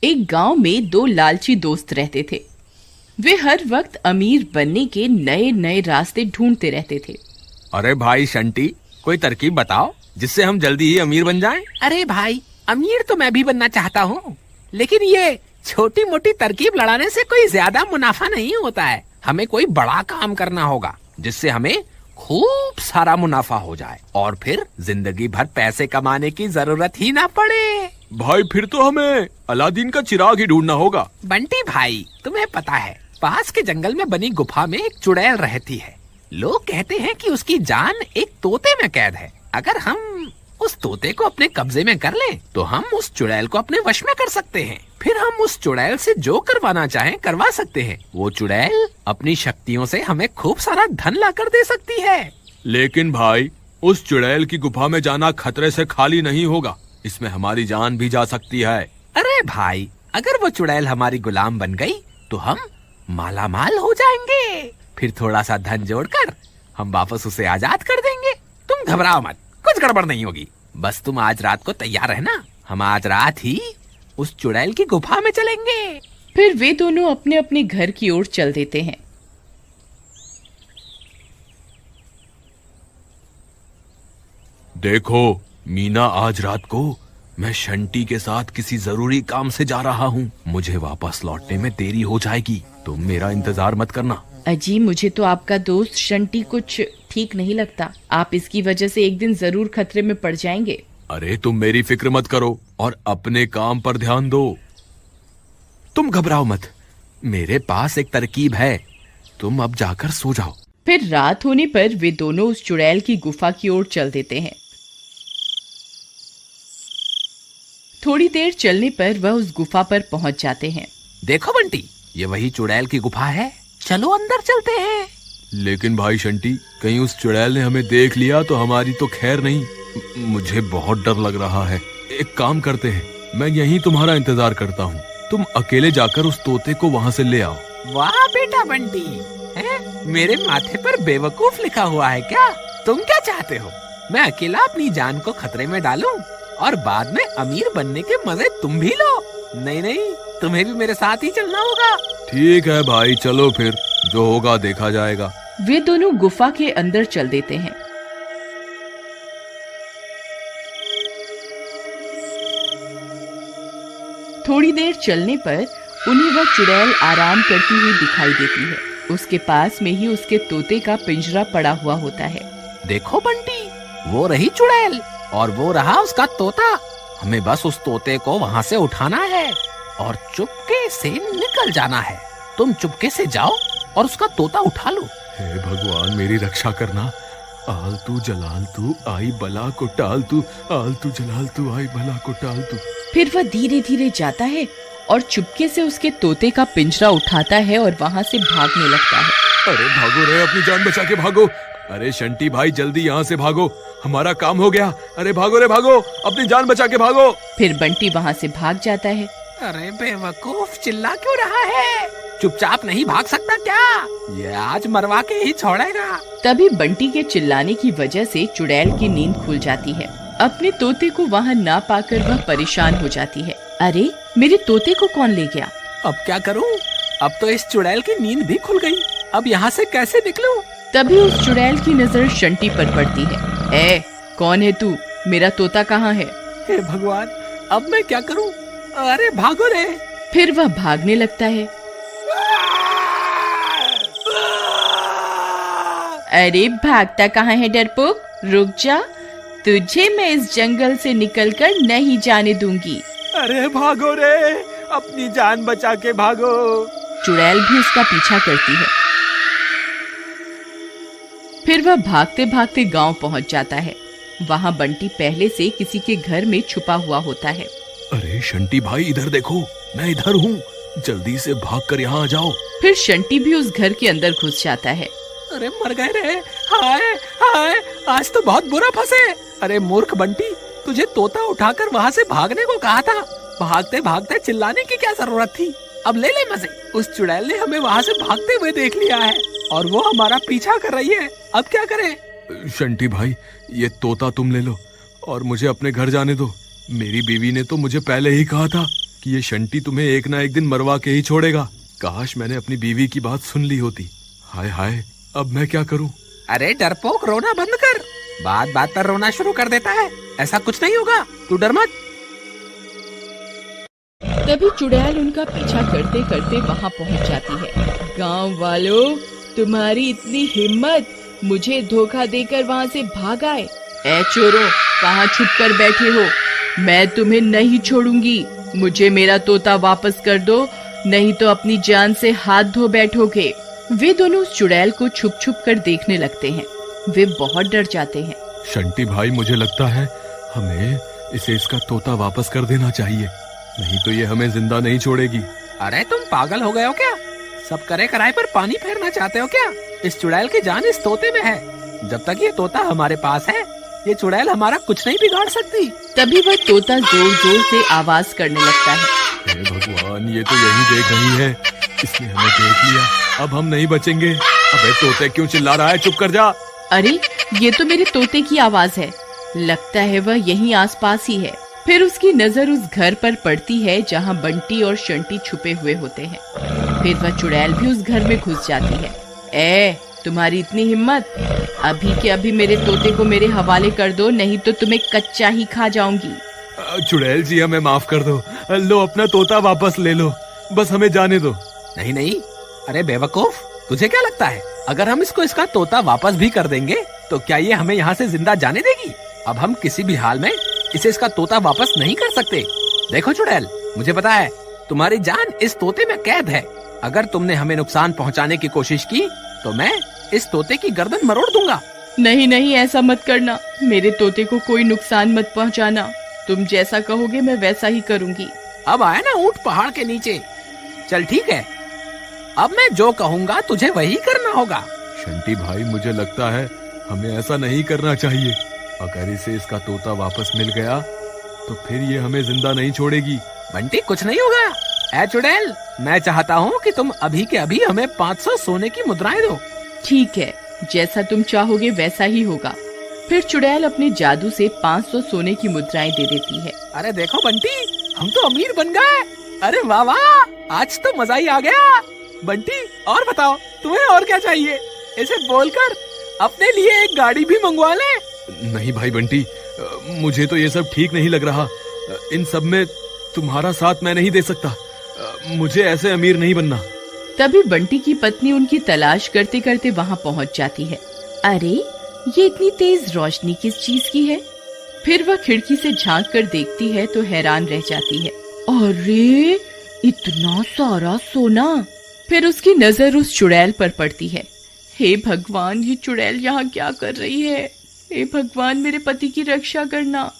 एक गांव में दो लालची दोस्त रहते थे। वे हर वक्त अमीर बनने के नए नए रास्ते ढूंढते रहते थे। अरे भाई शंटी, कोई तरकीब बताओ जिससे हम जल्दी ही अमीर बन जाएं। अरे भाई, अमीर तो मैं भी बनना चाहता हूँ, लेकिन ये छोटी मोटी तरकीब लड़ाने से कोई ज्यादा मुनाफा नहीं होता है। हमें कोई बड़ा काम करना होगा जिससे हमें खूब सारा मुनाफा हो जाए और फिर जिंदगी भर पैसे कमाने की जरूरत ही ना पड़े। भाई फिर तो हमें अलादीन का चिराग ही ढूंढना होगा। बंटी भाई, तुम्हें पता है पास के जंगल में बनी गुफा में एक चुड़ैल रहती है। लोग कहते हैं कि उसकी जान एक तोते में कैद है। अगर हम उस तोते को अपने कब्जे में कर लें, तो हम उस चुड़ैल को अपने वश में कर सकते हैं। फिर हम उस चुड़ैल से जो करवाना चाहें करवा सकते हैं। वो चुड़ैल अपनी शक्तियों से हमें खूब सारा धन लाकर दे सकती है। लेकिन भाई, उस चुड़ैल की गुफा में जाना खतरे से खाली नहीं होगा। इसमें हमारी जान भी जा सकती है। अरे भाई, अगर वो चुड़ैल हमारी गुलाम बन गई तो हम माला माल हो जाएंगे। फिर थोड़ा सा धन जोड़कर हम वापस उसे आजाद कर देंगे। तुम घबराओ मत, कुछ गड़बड़ नहीं होगी। बस तुम आज रात को तैयार रहना, हम आज रात ही उस चुड़ैल की गुफा में चलेंगे। फिर वे दोनों अपने अपने घर की ओर चल देते हैं। देखो मीना, आज रात को मैं शंटी के साथ किसी जरूरी काम से जा रहा हूँ। मुझे वापस लौटने में देरी हो जाएगी, तुम मेरा इंतजार मत करना। अजी, मुझे तो आपका दोस्त शंटी कुछ ठीक नहीं लगता। आप इसकी वजह से एक दिन जरूर खतरे में पड़ जाएंगे। अरे तुम मेरी फिक्र मत करो और अपने काम पर ध्यान दो। तुम घबराओ मत, मेरे पास एक तरकीब है। तुम अब जाकर सो जाओ। फिर रात होने पर वे दोनों उस चुड़ैल की गुफा की ओर चल देते हैं। थोड़ी देर चलने पर वह उस गुफा पर पहुंच जाते हैं। देखो बंटी, ये वही चुड़ैल की गुफा है। चलो अंदर चलते हैं। लेकिन भाई शंटी, कहीं उस चुड़ैल ने हमें देख लिया तो हमारी तो खैर नहीं। मुझे बहुत डर लग रहा है। एक काम करते हैं, मैं यहीं तुम्हारा इंतजार करता हूँ। तुम अकेले जाकर उस तोते को वहाँ से ले आओ। वाह बेटा बंटी, मेरे माथे पर बेवकूफ लिखा हुआ है क्या? तुम क्या चाहते हो? मैं अकेला अपनी जान को खतरे में डालूं और बाद में अमीर बनने के मजे तुम भी लो? नहीं नहीं, तुम्हें भी मेरे साथ ही चलना होगा। ठीक है भाई, चलो फिर, जो होगा देखा जाएगा। वे दोनों गुफा के अंदर चल देते हैं। थोड़ी देर चलने पर उन्हें वह चुड़ैल आराम करती हुई दिखाई देती है। उसके पास में ही उसके तोते का पिंजरा पड़ा हुआ होता है। देखो बंटी, वो रही चुड़ैल और वो रहा उसका तोता। हमें बस उस तोते को वहाँ से उठाना है और चुपके से निकल जाना है। तुम चुपके से जाओ और उसका तोता उठा लो। हे भगवान, मेरी रक्षा करना। आलतू जलालतू आई बला को टालतू, आलतू जलालतू आई बला को टालतू। फिर वह धीरे धीरे जाता है और चुपके से उसके तोते का पिंजरा उठाता है और वहाँ से भागने लगता है। अरे भागो रे, अपनी जान बचा के भागो। अरे शंटी भाई, जल्दी यहाँ से भागो, हमारा काम हो गया। अरे भागो रे भागो, अपनी जान बचा के भागो। फिर बंटी वहाँ से भाग जाता है। अरे बेवकूफ, चिल्ला क्यों रहा है? चुपचाप नहीं भाग सकता क्या? ये आज मरवा के ही छोड़ेगा। तभी बंटी के चिल्लाने की वजह से चुड़ैल की नींद खुल जाती है। अपने तोते को वहाँ ना पाकर वह परेशान हो जाती है। अरे, मेरे तोते को कौन ले गया? अब क्या करूँ? अब तो इस चुड़ैल की नींद भी खुल गई। अब यहाँ से कैसे निकलूं? तभी उस चुड़ैल की नजर शंटी पर पड़ती है। ए, कौन है तू? मेरा तोता कहाँ है? हे भगवान, अब मैं क्या करूं? अरे भागो रे! फिर वह भागने लगता है। अरे भागता कहाँ है डरपोक? रुक जा, तुझे मैं इस जंगल से निकलकर नहीं जाने दूंगी। अरे भागो रे, अपनी जान बचा के भागो। चुड़ैल भी उसका पीछा करती है। फिर वह भागते भागते गांव पहुंच जाता है। वहां बंटी पहले से किसी के घर में छुपा हुआ होता है। अरे शंटी भाई, इधर देखो, मैं इधर हूँ, जल्दी से भागकर यहाँ आ जाओ। फिर शंटी भी उस घर के अंदर घुस जाता है। अरे मर गए रे! हाय हाय, आज तो बहुत बुरा फंसे। अरे मूर्ख बंटी, तुझे तोता उठाकर वहाँ से भागने को कहा था। भागते भागते चिल्लाने की क्या जरूरत थी? अब ले ले मजे। उस चुड़ैल ने हमें वहाँ से भागते हुए देख लिया है और वो हमारा पीछा कर रही है। अब क्या करें? शंटी भाई, ये तोता तुम ले लो और मुझे अपने घर जाने दो। मेरी बीवी ने तो मुझे पहले ही कहा था कि ये शंटी तुम्हें एक ना एक दिन मरवा के ही छोड़ेगा। काश मैंने अपनी बीवी की बात सुन ली होती। हाय हाय, अब मैं क्या करूं? अरे डरपोक, रोना बंद कर। बात बात पर रोना शुरू कर देता है। ऐसा कुछ नहीं होगा, तू डर मत। तभी चुड़ैल उनका पीछा करते करते वहाँ पहुँच जाती है। गांव वालों, तुम्हारी इतनी हिम्मत, मुझे धोखा देकर वहाँ से भाग आए। ए चोरों, कहाँ छुप कर बैठे हो? मैं तुम्हें नहीं छोड़ूंगी। मुझे मेरा तोता वापस कर दो, नहीं तो अपनी जान से हाथ धो बैठोगे। वे दोनों उस चुड़ैल को छुप छुप कर देखने लगते हैं। वे बहुत डर जाते हैं। शंटी भाई, मुझे लगता है हमें इसे इसका तोता वापस कर देना चाहिए, नहीं तो ये हमें जिंदा नहीं छोड़ेगी। अरे तुम पागल हो गए हो क्या? सब करे कराए पर पानी फेरना चाहते हो क्या? इस चुड़ैल की जान इस तोते में है। जब तक ये तोता हमारे पास है, ये चुड़ैल हमारा कुछ नहीं बिगाड़ सकती। तभी वह तोता जोर जोर से आवाज करने लगता है। हे भगवान, ये तो यही देख रही है। इसने हमें देख लिया, अब हम नहीं बचेंगे। अबे तोते, क्यों चिल्ला रहा है? चुप कर जा। अरे, ये तो मेरे तोते की आवाज है। लगता है वह यहीं आसपास ही है। फिर उसकी नजर उस घर पर पड़ती है जहाँ बंटी और शंटी छुपे हुए होते हैं। फिर वह चुड़ैल भी उस घर में घुस जाती है। ए, तुम्हारी इतनी हिम्मत? अभी के अभी मेरे तोते को मेरे हवाले कर दो, नहीं तो तुम्हें कच्चा ही खा जाऊंगी। चुड़ैल जी, हमें माफ कर दो। लो, अपना तोता वापस ले लो, बस हमें जाने दो। नहीं नहीं, अरे बेवकूफ, तुझे क्या लगता है अगर हम इसको इसका तोता वापस भी कर देंगे तो क्या ये हमें यहाँ से जिंदा जाने देगी? अब हम किसी भी हाल में इसे इसका तोता वापस नहीं कर सकते। देखो चुड़ैल, मुझे पता है तुम्हारी जान इस तोते में कैद है। अगर तुमने हमें नुकसान पहुँचाने की कोशिश की तो मैं इस तोते की गर्दन मरोड़ दूंगा। नहीं नहीं, ऐसा मत करना। मेरे तोते को कोई नुकसान मत पहुंचाना। तुम जैसा कहोगे मैं वैसा ही करूंगी। अब आया ना ऊंट पहाड़ के नीचे। चल ठीक है, अब मैं जो कहूँगा तुझे वही करना होगा। शंटी भाई, मुझे लगता है हमें ऐसा नहीं करना चाहिए। अगर इसे इसका तोता वापस मिल गया तो फिर ये हमें जिंदा नहीं छोड़ेगी। बंटी, कुछ नहीं होगा। ऐ चुड़ैल, मैं चाहता हूँ कि तुम अभी के अभी हमें 500 सोने की मुद्राएं दो। ठीक है, जैसा तुम चाहोगे वैसा ही होगा। फिर चुड़ैल अपने जादू से 500 सोने की मुद्राएं दे देती है। अरे देखो बंटी, हम तो अमीर बन गए। अरे वाह वाह, आज तो मजा ही आ गया। बंटी, और बताओ तुम्हें और क्या चाहिए? इसे बोलकर अपने लिए एक गाड़ी भी मंगवा ले। नहीं भाई बंटी, मुझे तो ये सब ठीक नहीं लग रहा। इन सब में तुम्हारा साथ मैं नहीं दे सकता। मुझे ऐसे अमीर नहीं बनना। तभी बंटी की पत्नी उनकी तलाश करते करते वहाँ पहुँच जाती है। अरे, ये इतनी तेज रोशनी किस चीज की है? फिर वह खिड़की से झांक कर देखती है तो हैरान रह जाती है। अरे, इतना सारा सोना! फिर उसकी नजर उस चुड़ैल पर पड़ती है। हे भगवान, ये चुड़ैल यहाँ क्या कर रही है? हे भगवान, मेरे पति की रक्षा करना।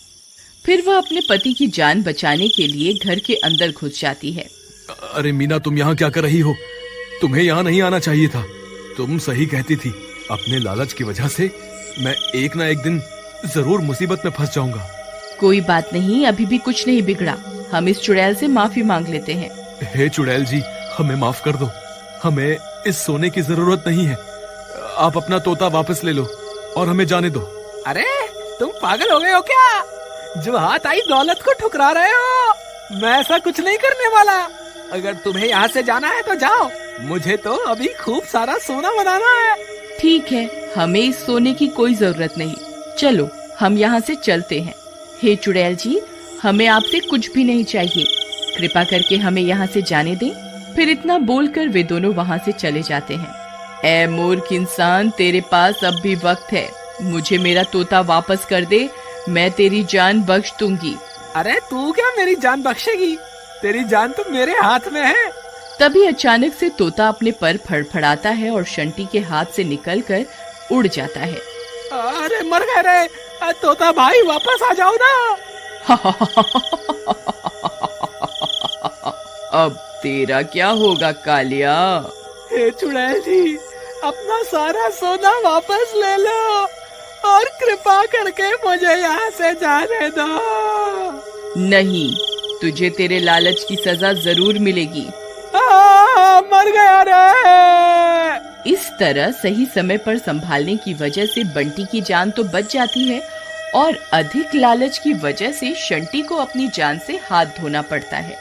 फिर वह अपने पति की जान बचाने के लिए घर के अंदर घुस जाती है। अरे मीना, तुम यहाँ क्या कर रही हो? तुम्हें यहाँ नहीं आना चाहिए था। तुम सही कहती थी। अपने लालच की वजह से मैं एक ना एक दिन जरूर मुसीबत में फंस जाऊंगा। कोई बात नहीं, अभी भी कुछ नहीं बिगड़ा। हम इस चुड़ैल से माफी मांग लेते हैं। हे चुड़ैल जी, हमें माफ कर दो। हमें इस सोने की जरूरत नहीं है। आप अपना तोता वापस ले लो और हमें जाने दो। अरे तुम पागल हो गए हो क्या? जो हाथ आई दौलत को ठुकरा रहे हो। मैं ऐसा कुछ नहीं करने वाला। अगर तुम्हें यहाँ से जाना है तो जाओ, मुझे तो अभी खूब सारा सोना बनाना है। ठीक है, हमें इस सोने की कोई जरूरत नहीं। चलो, हम यहाँ से चलते हैं। हे चुड़ैल जी, हमें आपसे कुछ भी नहीं चाहिए। कृपा करके हमें यहाँ से जाने दें। फिर इतना बोलकर वे दोनों वहाँ से चले जाते हैं। ऐ मूर्ख इंसान, तेरे पास अब भी वक्त है। मुझे मेरा तोता वापस कर दे, मैं तेरी जान बख्श दूंगी। अरे तू क्या मेरी जान बख्शेगी? तेरी जान तो मेरे हाथ में है। तभी अचानक से तोता अपने पर फड़फड़ाता है और शंटी के हाथ से निकलकर उड़ जाता है। अरे मर गए रे तोता भाई, वापस आ जाओ ना। अब तेरा क्या होगा कालिया? हे चुड़ैल जी, अपना सारा सोना वापस ले लो और कृपा करके मुझे यहाँ से जाने दो। नहीं, तुझे तेरे लालच की सजा जरूर मिलेगी। मर गया रे। इस तरह सही समय पर संभालने की वजह से बंटी की जान तो बच जाती है और अधिक लालच की वजह से शंटी को अपनी जान से हाथ धोना पड़ता है।